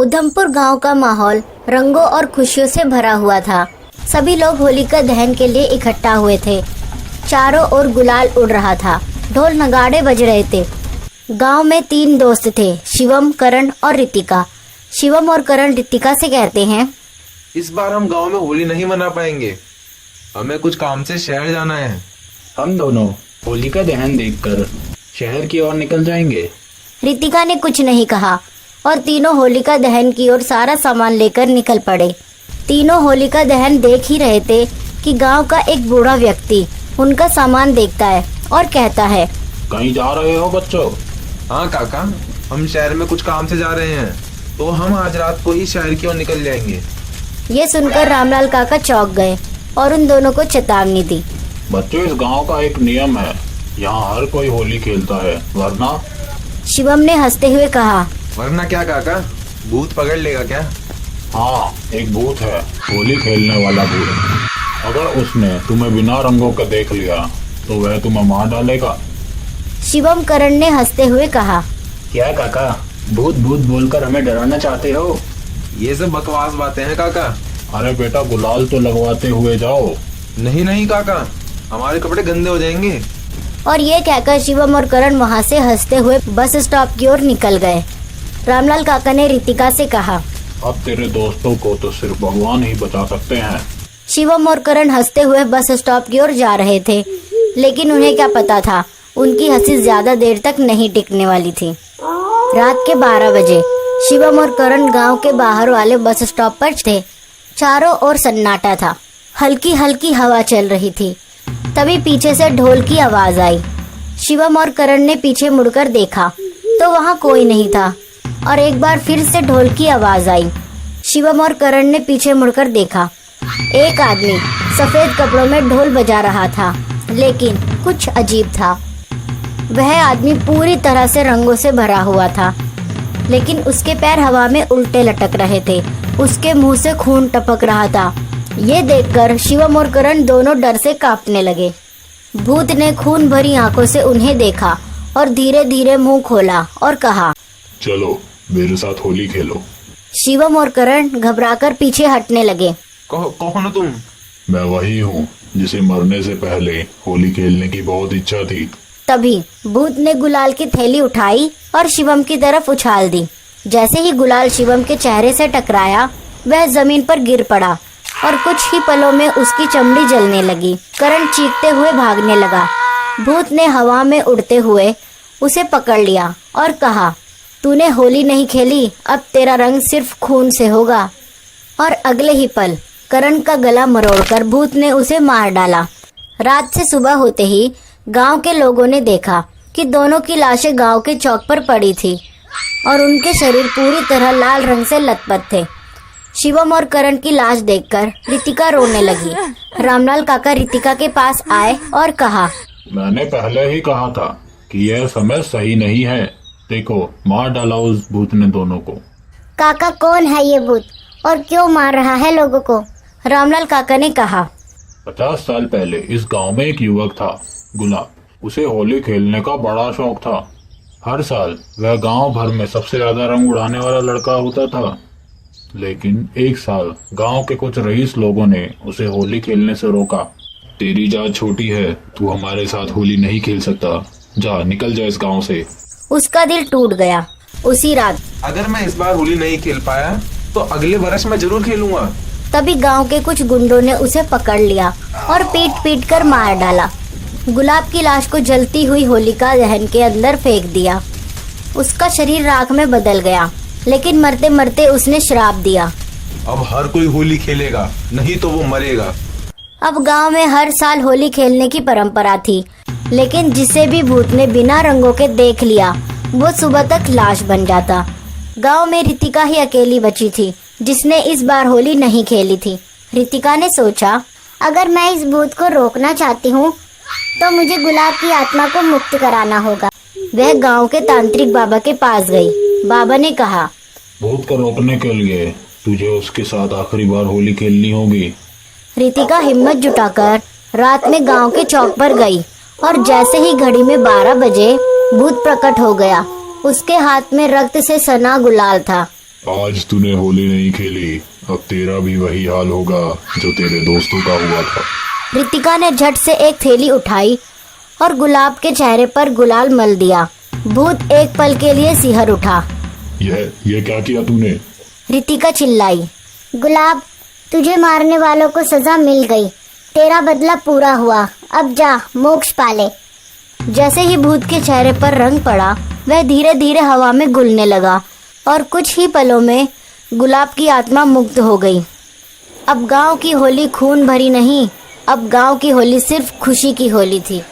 उधमपुर गांव का माहौल रंगों और खुशियों से भरा हुआ था। सभी लोग होलिका दहन के लिए इकट्ठा हुए थे। चारों ओर गुलाल उड़ रहा था, ढोल नगाड़े बज रहे थे। गांव में 3 दोस्त थे, शिवम, करण और रितिका। शिवम और करण रितिका से कहते हैं, इस बार हम गांव में होली नहीं मना पाएंगे, हमें कुछ काम से शहर जाना है। हम दोनों होलिका दहन देखकर शहर की ओर निकल जाएंगे। रितिका ने कुछ नहीं कहा और तीनों होलिका दहन की ओर सारा सामान लेकर निकल पड़े। तीनों होलिका दहन देख ही रहे थे कि गांव का एक बूढ़ा व्यक्ति उनका सामान देखता है और कहता है, कहीं जा रहे हो बच्चों? हाँ काका, हम शहर में कुछ काम से जा रहे हैं, तो हम आज रात को ही शहर की ओर निकल जाएंगे। ये सुनकर रामलाल काका चौंक गए और उन दोनों को चेतावनी दी। बच्चों, इस गांव का एक नियम है, यहाँ हर कोई होली खेलता है, वरना। शिवम ने हंसते हुए कहा, वरना क्या काका, भूत पकड़ लेगा क्या? हाँ, एक भूत है, होली खेलने वाला भूत। अगर उसने तुम्हें बिना रंगों के देख लिया तो वह तुम्हें मार डालेगा। शिवम करण ने हंसते हुए कहा, क्या काका, भूत भूत बोलकर हमें डराना चाहते हो? ये सब बकवास बातें हैं काका। अरे बेटा, गुलाल तो लगवाते हुए जाओ। नहीं नहीं काका, हमारे कपड़े गंदे हो जाएंगे। और ये कहकर शिवम और करण वहाँ से हंसते हुए बस स्टॉप की ओर निकल गए। रामलाल काका ने रितिका से कहा, अब तेरे दोस्तों को तो सिर्फ भगवान ही बचा सकते हैं। शिवम और करण हंसते हुए बस स्टॉप की ओर जा रहे थे, लेकिन उन्हें क्या पता था, उनकी हंसी ज्यादा देर तक नहीं टिकने वाली थी। रात के 12 बजे शिवम और करण गांव के बाहर वाले बस स्टॉप पर थे। चारों ओर सन्नाटा था, हल्की हल्की हवा चल रही थी। तभी पीछे से ढोल की आवाज आई। शिवम और करण ने पीछे मुड़कर देखा तो वहाँ कोई नहीं था और एक बार फिर से ढोल की आवाज आई। शिवम और करण ने पीछे मुड़कर देखा। एक आदमी सफेद कपड़ों में ढोल बजा रहा था, लेकिन कुछ अजीब था। वह आदमी पूरी तरह से रंगों से भरा हुआ था, लेकिन उसके पैर हवा में उल्टे लटक रहे थे। उसके मुंह से खून टपक रहा था। ये देखकर शिवम और करण दोनों डर से कांपने लगे। भूत ने खून भरी आंखों से उन्हें देखा और धीरे धीरे मुंह खोला और कहा, चलो मेरे साथ होली खेलो। शिवम और करण घबराकर पीछे हटने लगे। कौन हो तुम? मैं वही हूँ जिसे मरने से पहले होली खेलने की बहुत इच्छा थी। तभी भूत ने गुलाल की थैली उठाई और शिवम की तरफ उछाल दी। जैसे ही गुलाल शिवम के चेहरे से टकराया, वह जमीन पर गिर पड़ा और कुछ ही पलों में उसकी चमड़ी जलने लगी। करण चीखते हुए भागने लगा। भूत ने हवा में उड़ते हुए उसे पकड़ लिया और कहा, तूने होली नहीं खेली, अब तेरा रंग सिर्फ खून से होगा। और अगले ही पल करण का गला मरोड़कर भूत ने उसे मार डाला। रात से सुबह होते ही गांव के लोगों ने देखा कि दोनों की लाशें गांव के चौक पर पड़ी थी और उनके शरीर पूरी तरह लाल रंग से लथपथ थे। शिवम और करण की लाश देखकर रितिका रोने लगी। रामलाल काका रितिका के पास आए और कहा, मैंने पहले ही कहा था कि यह समय सही नहीं है। देखो, मार डाला उस भूत ने दोनों को। काका, कौन है ये भूत और क्यों मार रहा है लोगों को? रामलाल काका ने कहा, 50 साल पहले इस गांव में एक युवक था, गुलाब। उसे होली खेलने का बड़ा शौक था। हर साल वह गांव भर में सबसे ज्यादा रंग उड़ाने वाला लड़का होता था। लेकिन एक साल गांव के कुछ रईस लोगों ने उसे होली खेलने से रोका। तेरी जात छोटी है, तू हमारे साथ होली नहीं खेल सकता, जा निकल जा इस गांव से। उसका दिल टूट गया। उसी रात अगर मैं इस बार होली नहीं खेल पाया तो अगले वर्ष मैं जरूर खेलूंगा। तभी गांव के कुछ गुंडों ने उसे पकड़ लिया और पीट पीट कर मार डाला। गुलाब की लाश को जलती हुई होलिका दहन के अंदर फेंक दिया। उसका शरीर राख में बदल गया, लेकिन मरते मरते उसने श्राप दिया, अब हर कोई होली खेलेगा, नहीं तो वो मरेगा। अब गांव में हर साल होली खेलने की परंपरा थी, लेकिन जिसे भी भूत ने बिना रंगों के देख लिया, वो सुबह तक लाश बन जाता। गांव में रितिका ही अकेली बची थी जिसने इस बार होली नहीं खेली थी। रितिका ने सोचा, अगर मैं इस भूत को रोकना चाहती हूँ तो मुझे गुलाब की आत्मा को मुक्त कराना होगा। वह गांव के तांत्रिक बाबा के पास गई। बाबा ने कहा, भूत को रोकने के लिए तुझे उसके साथ आखिरी बार होली खेलनी होगी। रितिका हिम्मत जुटाकर रात में गांव के चौक पर गई और जैसे ही घड़ी में 12 बजे भूत प्रकट हो गया। उसके हाथ में रक्त से सना गुलाल था। आज तूने होली नहीं खेली, अब तेरा भी वही हाल होगा जो तेरे दोस्तों का हुआ था। रितिका ने झट से एक थैली उठाई और गुलाब के चेहरे पर गुलाल मल दिया। भूत एक पल के लिए सिहर उठा। यह क्या किया तूने? रितिका चिल्लाई। गुलाब, तुझे मारने वालों को सजा मिल गई, तेरा बदला पूरा हुआ, अब जा मोक्ष पाले। जैसे ही भूत के चेहरे पर रंग पड़ा, वह धीरे धीरे हवा में घुलने लगा और कुछ ही पलों में गुलाब की आत्मा मुक्त हो गई। अब गांव की होली खून भरी नहीं, अब गांव की होली सिर्फ खुशी की होली थी।